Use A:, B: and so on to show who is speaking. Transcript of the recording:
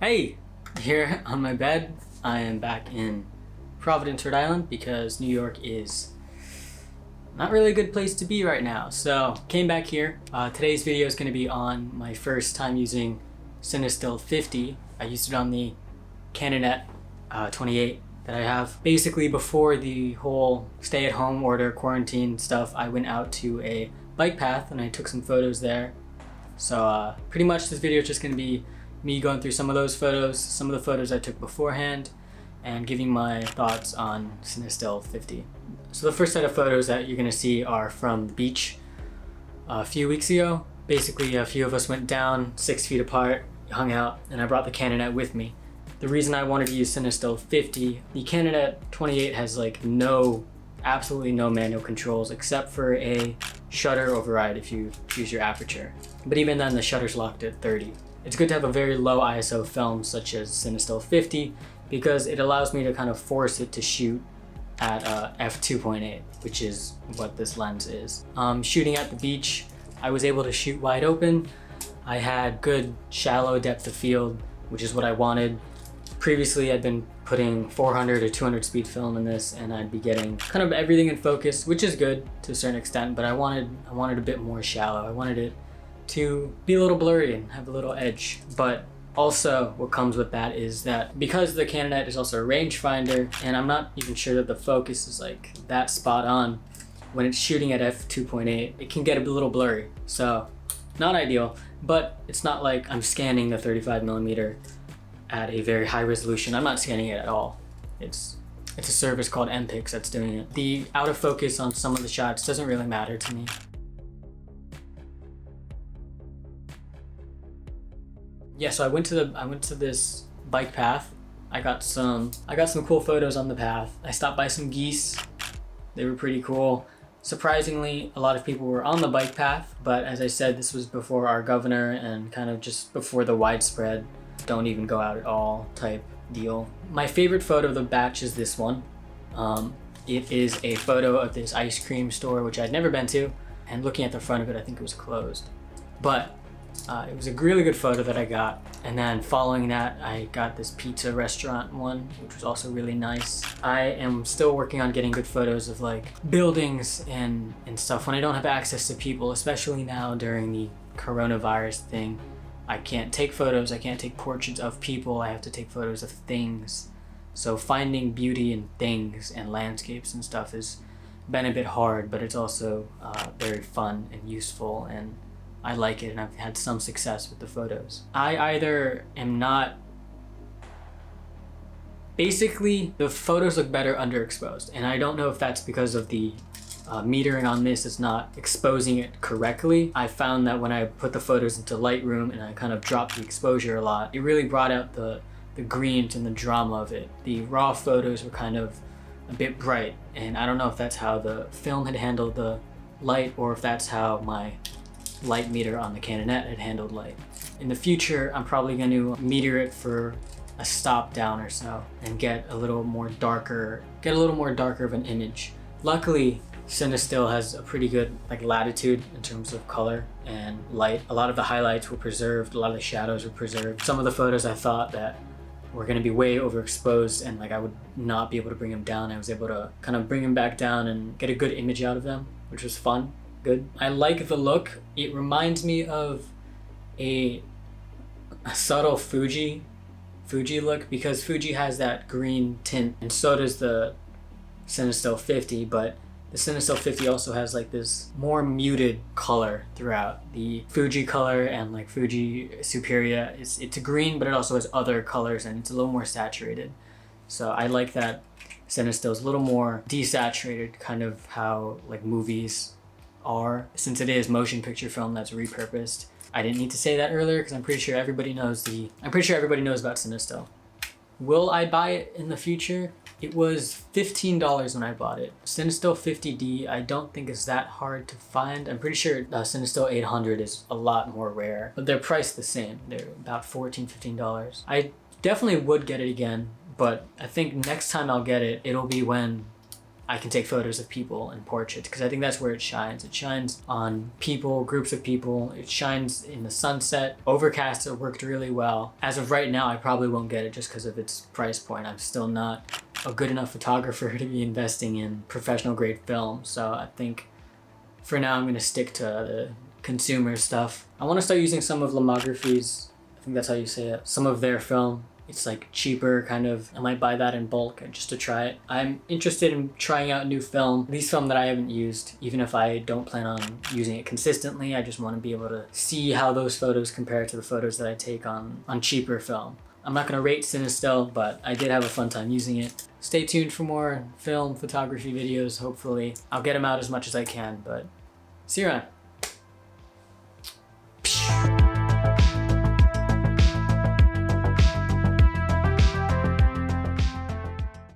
A: Hey, here on my bed. I am back in Providence, Rhode Island because New York is not really a good place to be right now. So came back here. Today's video is going to be on my first time using Cinestill 50. I used it on the Canon 28 that I have. Basically, before the whole stay-at-home order quarantine stuff, I went out to a bike path and I took some photos there. So pretty much this video is just going to be me going through some of those photos, some of the photos I took beforehand, and giving my thoughts on Cinestill 50. So the first set of photos that you're gonna see are from the beach a few weeks ago. Basically, a few of us went down 6 feet apart, hung out, and I brought the Canon with me. The reason I wanted to use Cinestill 50, the Canon 28 has absolutely no manual controls except for a shutter override if you choose your aperture. But even then, the shutter's locked at 30. It's good to have a very low ISO film such as Cinestill 50 because it allows me to kind of force it to shoot at f2.8, which is what this lens is. Shooting at the beach, I was able to shoot wide open. I had good shallow depth of field, which is what I wanted. Previously, I'd been putting 400 or 200 speed film in this, and I'd be getting kind of everything in focus, which is good to a certain extent, but I wanted a bit more shallow. I wanted it to be a little blurry and have a little edge. But also what comes with that is that because the Canon is also a rangefinder, and I'm not even sure that the focus is like that spot on, when it's shooting at f2.8, it can get a little blurry. So not ideal, but it's not like I'm scanning the 35mm at a very high resolution. I'm not scanning it at all. It's a service called MPix that's doing it. The out of focus on some of the shots doesn't really matter to me. Yeah, so I went to this bike path. I got some cool photos on the path. I stopped by some geese. They were pretty cool. Surprisingly, a lot of people were on the bike path, but as I said, this was before our governor and kind of just before the widespread don't even go out at all type deal. My favorite photo of the batch is this one. It is a photo of this ice cream store, which I'd never been to, and looking at the front of it, I think it was closed. But it was a really good photo that I got. And then following that, I got this pizza restaurant one, which was also really nice. I am still working on getting good photos of like buildings and stuff when I don't have access to people, especially now during the coronavirus thing. I can't take photos, I can't take portraits of people, I have to take photos of things. So finding beauty in things and landscapes and stuff has been a bit hard, but it's also very fun and useful, and I like it, and I've had some success with the photos. I either am not... Basically, the photos look better underexposed, and I don't know if that's because of the metering on this is not exposing it correctly. I found that when I put the photos into Lightroom and I kind of dropped the exposure a lot, it really brought out the greens and the drama of it. The raw photos were kind of a bit bright, and I don't know if that's how the film had handled the light or if that's how my light meter on the Canon had handled light. In the future, I'm probably going to meter it for a stop down or so and get a little more darker of an image. Luckily, Cinestill has a pretty good latitude in terms of color and light. A lot of the highlights were preserved, a lot of the shadows were preserved. Some of the photos I thought that were going to be way overexposed and I would not be able to bring them down, I was able to kind of bring them back down and get a good image out of them, which was fun. Good. I like the look. It reminds me of a subtle Fuji look because Fuji has that green tint, and so does the Cinestill 50, but the Cinestill 50 also has this more muted color throughout. The Fuji color and Fuji Superia, it's a green, but it also has other colors and it's a little more saturated. So I like that Cinestill is a little more desaturated, kind of how movies are, since it is motion picture film that's repurposed. I didn't need to say that earlier because I'm pretty sure everybody knows about Cinestill. Will I buy it in the future? It was $15 when I bought it. Cinestill 50D I don't think is that hard to find. I'm pretty sure Cinestill 800 is a lot more rare, but they're priced the same. They're about $15. I definitely would get it again, but I think next time I'll get it, it'll be when I can take photos of people and portraits, because I think that's where it shines. It shines on people, groups of people. It shines in the sunset. Overcast, it worked really well. As of right now, I probably won't get it just because of its price point. I'm still not a good enough photographer to be investing in professional grade film. So I think for now I'm going to stick to the consumer stuff. I want to start using some of Lomography's, I think that's how you say it, some of their film. It's like cheaper, kind of. I might buy that in bulk just to try it. I'm interested in trying out new film, at least film that I haven't used, even if I don't plan on using it consistently. I just want to be able to see how those photos compare to the photos that I take on cheaper film. I'm not going to rate Cinestill, but I did have a fun time using it. Stay tuned for more film photography videos, hopefully. I'll get them out as much as I can, but see you around.